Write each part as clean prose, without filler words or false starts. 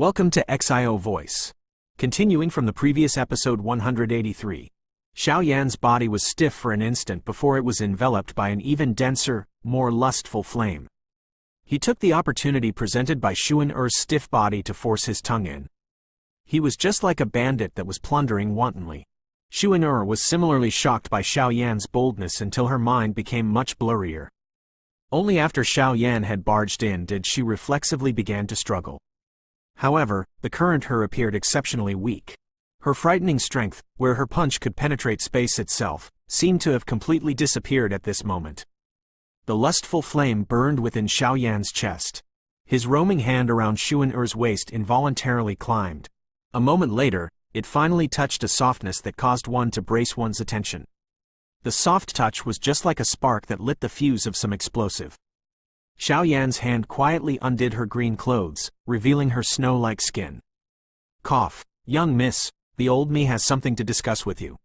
Welcome to Xiao Voice. Continuing from the previous episode 183. Xiao Yan's body was stiff for an instant before it was enveloped by an even denser, more lustful flame. He took the opportunity presented by Xuan-Er's stiff body to force his tongue in. He was just like a bandit that was plundering wantonly. Xuan-Er was similarly shocked by Xiao Yan's boldness until her mind became much blurrier. Only after Xiao Yan had barged in did she reflexively begin to struggle. However, the current her appeared exceptionally weak. Her frightening strength, where her punch could penetrate space itself, seemed to have completely disappeared at this moment. The lustful flame burned within Xiao Yan's chest. His roaming hand around Xuan-Er's waist involuntarily climbed. A moment later, it finally touched a softness that caused one to brace one's attention. The soft touch was just like a spark that lit the fuse of some explosive. Xiao Yan's hand quietly undid her green clothes, revealing her snow-like skin. Cough. Young miss, the old me has something to discuss with you.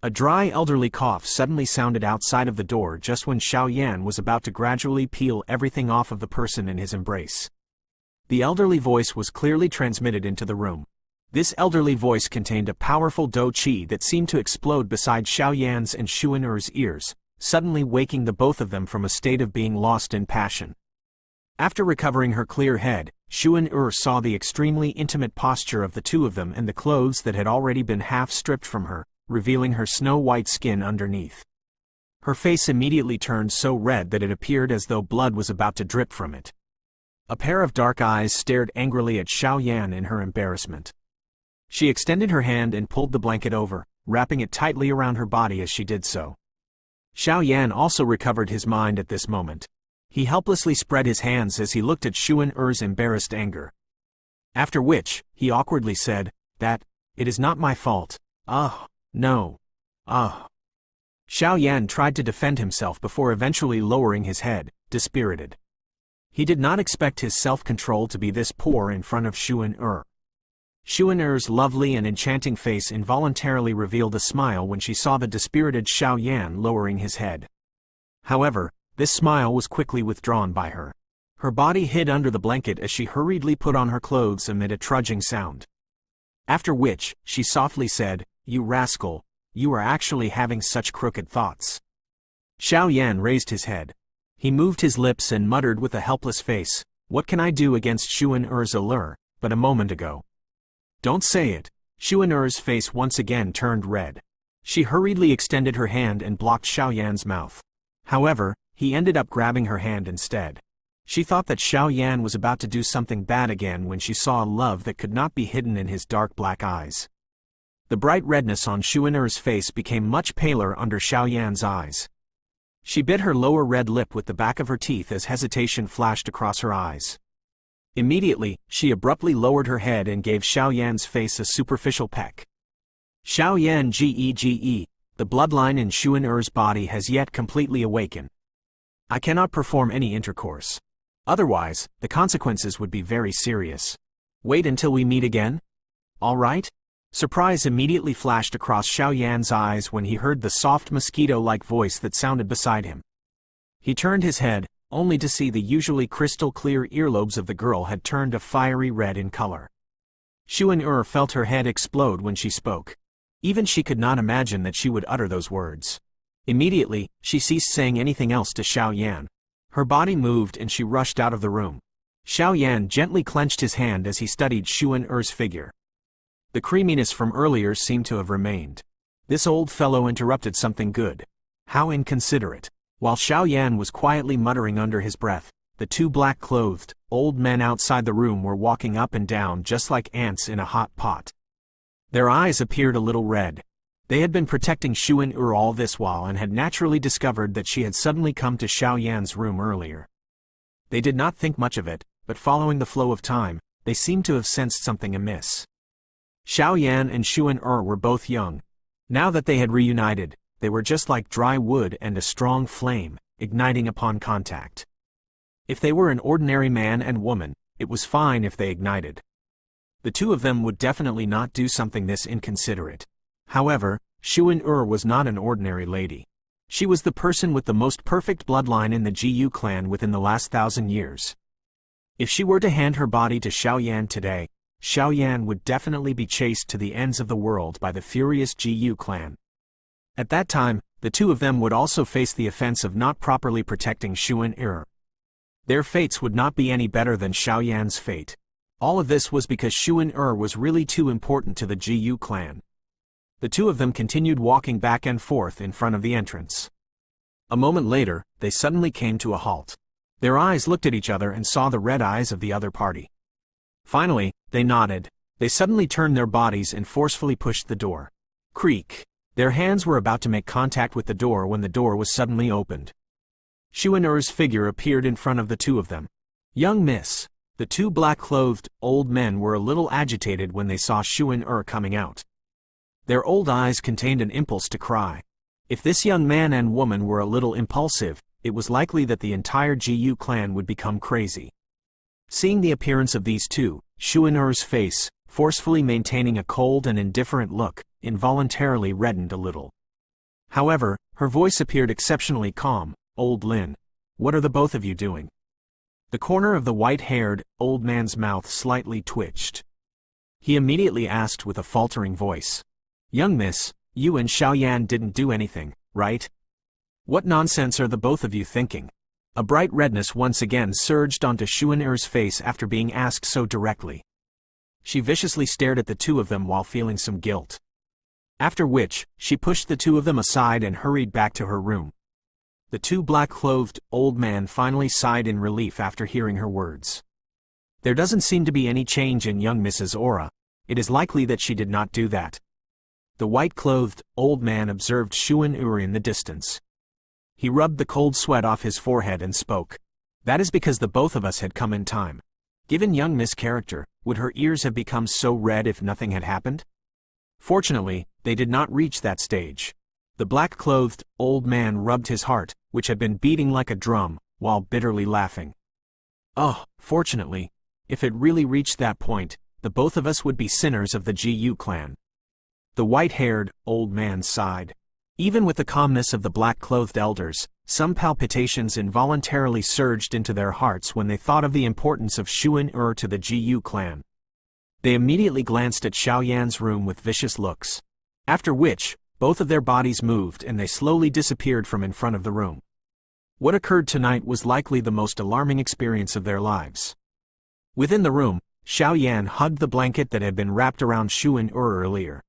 A dry elderly cough suddenly sounded outside of the door just when Xiao Yan was about to gradually peel everything off of the person in his embrace. The elderly voice was clearly transmitted into the room. This elderly voice contained a powerful dou qi that seemed to explode beside Xiao Yan's and Xuan-Er's ears, suddenly waking the both of them from a state of being lost in passion. After recovering her clear head, Xuan-Er saw the extremely intimate posture of the two of them and the clothes that had already been half stripped from her, revealing her snow-white skin underneath. Her face immediately turned so red that it appeared as though blood was about to drip from it. A pair of dark eyes stared angrily at Xiao Yan in her embarrassment. She extended her hand and pulled the blanket over, wrapping it tightly around her body as she did so. Xiao Yan also recovered his mind at this moment. He helplessly spread his hands as he looked at Xuan-Er's embarrassed anger. After which, he awkwardly said, it is not my fault. No. Xiao Yan tried to defend himself before eventually lowering his head, dispirited. He did not expect his self-control to be this poor in front of Xuan-Er. Xuan-Er's lovely and enchanting face involuntarily revealed a smile when she saw the dispirited Xiao Yan lowering his head. However, this smile was quickly withdrawn by her. Her body hid under the blanket as she hurriedly put on her clothes amid a trudging sound. After which, she softly said, "You rascal, you are actually having such crooked thoughts." Xiao Yan raised his head. He moved his lips and muttered with a helpless face, "What can I do against Xuan-Er's allure, but a moment ago?" "Don't say it." Xuan-Er's face once again turned red. She hurriedly extended her hand and blocked Xiao Yan's mouth. However, he ended up grabbing her hand instead. She thought that Xiao Yan was about to do something bad again when she saw a love that could not be hidden in his dark black eyes. The bright redness on Xuan-Er's face became much paler under Xiao Yan's eyes. She bit her lower red lip with the back of her teeth as hesitation flashed across her eyes. Immediately, she abruptly lowered her head and gave Xiao Yan's face a superficial peck. Xiao Yan Gege, the bloodline in Xuan-Er's body has yet completely awakened. I cannot perform any intercourse. Otherwise, the consequences would be very serious. Wait until we meet again? All right? Surprise immediately flashed across Xiao Yan's eyes when he heard the soft mosquito-like voice that sounded beside him. He turned his head, only to see the usually crystal-clear earlobes of the girl had turned a fiery red in color. Xuan-Er felt her head explode when she spoke. Even she could not imagine that she would utter those words. Immediately, she ceased saying anything else to Xiao Yan. Her body moved and she rushed out of the room. Xiao Yan gently clenched his hand as he studied Xuan-Er's figure. The creaminess from earlier seemed to have remained. This old fellow interrupted something good. How inconsiderate. While Xiao Yan was quietly muttering under his breath, the two black-clothed, old men outside the room were walking up and down just like ants in a hot pot. Their eyes appeared a little red. They had been protecting Xuan-Er all this while and had naturally discovered that she had suddenly come to Xiao Yan's room earlier. They did not think much of it, but following the flow of time, they seemed to have sensed something amiss. Xiao Yan and Xuan-Er were both young. Now that they had reunited, they were just like dry wood and a strong flame, igniting upon contact. If they were an ordinary man and woman, it was fine if they ignited. The two of them would definitely not do something this inconsiderate. However, Xuan-Er was not an ordinary lady. She was the person with the most perfect bloodline in the Jiyu clan within the last 1,000 years. If she were to hand her body to Xiao Yan today, Xiao Yan would definitely be chased to the ends of the world by the furious GU clan. At that time, the two of them would also face the offense of not properly protecting Xuan-Er. Their fates would not be any better than Xiao Yan's fate. All of this was because Xuan-Er was really too important to the GU clan. The two of them continued walking back and forth in front of the entrance. A moment later, they suddenly came to a halt. Their eyes looked at each other and saw the red eyes of the other party. Finally, they nodded. They suddenly turned their bodies and forcefully pushed the door. Creak. Their hands were about to make contact with the door when the door was suddenly opened. Xuan-Er's figure appeared in front of the two of them. Young miss. The two black-clothed, old men were a little agitated when they saw Xuan-Er coming out. Their old eyes contained an impulse to cry. If this young man and woman were a little impulsive, it was likely that the entire GU clan would become crazy. Seeing the appearance of these two, Xuan-Er's face, forcefully maintaining a cold and indifferent look, involuntarily reddened a little. However, her voice appeared exceptionally calm. Old Lin, what are the both of you doing? The corner of the white-haired, old man's mouth slightly twitched. He immediately asked with a faltering voice. Young miss, you and Xiao Yan didn't do anything, right? What nonsense are the both of you thinking? A bright redness once again surged onto Xuan-Er's face after being asked so directly. She viciously stared at the two of them while feeling some guilt. After which, she pushed the two of them aside and hurried back to her room. The two black-clothed, old men finally sighed in relief after hearing her words. There doesn't seem to be any change in young Mrs. Aura. It is likely that she did not do that. The white-clothed, old man observed Xuan-Er in the distance. He rubbed the cold sweat off his forehead and spoke. That is because the both of us had come in time. Given young Miss' character, would her ears have become so red if nothing had happened? Fortunately, they did not reach that stage. The black-clothed, old man rubbed his heart, which had been beating like a drum, while bitterly laughing. Oh, fortunately, if it really reached that point, the both of us would be sinners of the GU clan. The white-haired, old man sighed. Even with the calmness of the black-clothed elders, some palpitations involuntarily surged into their hearts when they thought of the importance of Xuan-Er to the GU clan. They immediately glanced at Xiao Yan's room with vicious looks. After which, both of their bodies moved and they slowly disappeared from in front of the room. What occurred tonight was likely the most alarming experience of their lives. Within the room, Xiao Yan hugged the blanket that had been wrapped around Xuan-Er earlier.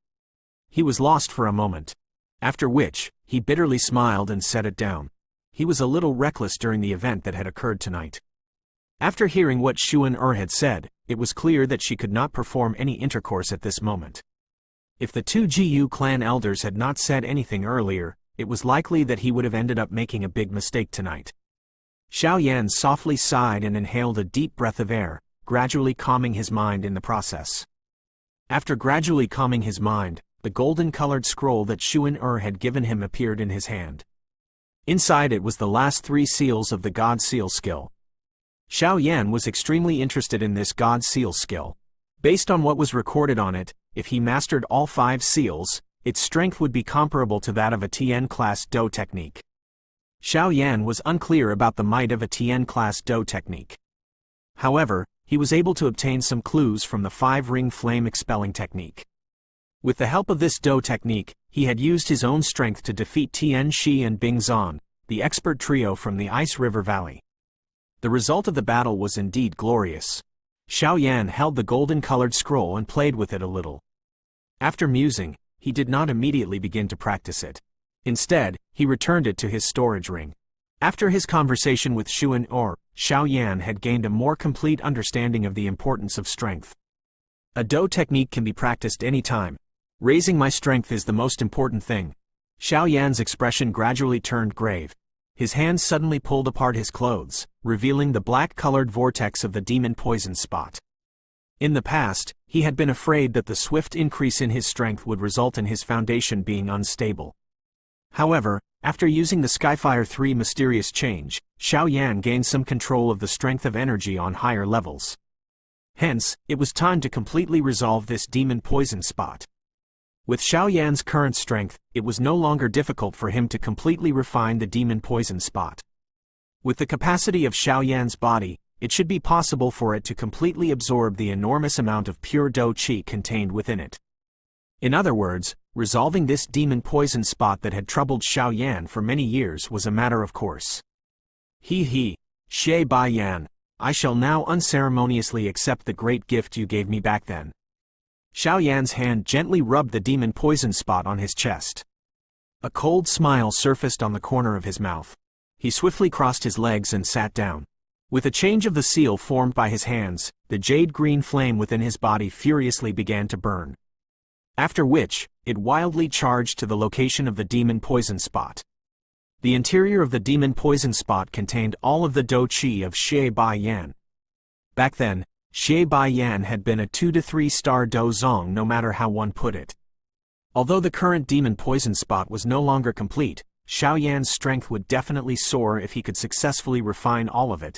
He was lost for a moment. After which, he bitterly smiled and set it down. He was a little reckless during the event that had occurred tonight. After hearing what Xuan-Er had said, it was clear that she could not perform any intercourse at this moment. If the two GU clan elders had not said anything earlier, it was likely that he would have ended up making a big mistake tonight. Xiao Yan softly sighed and inhaled a deep breath of air, gradually calming his mind in the process. After gradually calming his mind, the golden-colored scroll that Xuan-Er had given him appeared in his hand. Inside it was the last 3 seals of the God Seal skill. Xiao Yan was extremely interested in this God Seal skill. Based on what was recorded on it, if he mastered all 5 seals, its strength would be comparable to that of a Tien-class Do technique. Xiao Yan was unclear about the might of a Tien-class Do technique. However, he was able to obtain some clues from the 5-ring flame expelling technique. With the help of this Do technique, he had used his own strength to defeat Tian Shi and Bing Zan, the expert trio from the Ice River Valley. The result of the battle was indeed glorious. Xiao Yan held the golden-colored scroll and played with it a little. After musing, he did not immediately begin to practice it. Instead, he returned it to his storage ring. After his conversation with Xuan-Er, Xiao Yan had gained a more complete understanding of the importance of strength. A Do technique can be practiced any time. Raising my strength is the most important thing. Xiao Yan's expression gradually turned grave. His hands suddenly pulled apart his clothes, revealing the black-colored vortex of the demon poison spot. In the past, he had been afraid that the swift increase in his strength would result in his foundation being unstable. However, after using the Skyfire 3 mysterious change, Xiao Yan gained some control of the strength of energy on higher levels. Hence, it was time to completely resolve this demon poison spot. With Xiao Yan's current strength, it was no longer difficult for him to completely refine the demon poison spot. With the capacity of Xiao Yan's body, it should be possible for it to completely absorb the enormous amount of pure Do Qi contained within it. In other words, resolving this demon poison spot that had troubled Xiao Yan for many years was a matter of course. Xie Bai Yan, I shall now unceremoniously accept the great gift you gave me back then. Xiao Yan's hand gently rubbed the demon poison spot on his chest. A cold smile surfaced on the corner of his mouth. He swiftly crossed his legs and sat down. With a change of the seal formed by his hands, the jade-green flame within his body furiously began to burn. After which, it wildly charged to the location of the demon poison spot. The interior of the demon poison spot contained all of the Do Qi of Xie Bai Yan. Back then, Xie Bai Yan had been a 2 to 3 star Do Zong no matter how one put it. Although the current demon poison spot was no longer complete, Xiao Yan's strength would definitely soar if he could successfully refine all of it.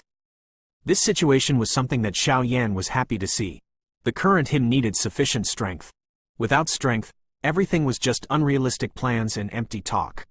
This situation was something that Xiao Yan was happy to see. The current him needed sufficient strength. Without strength, everything was just unrealistic plans and empty talk.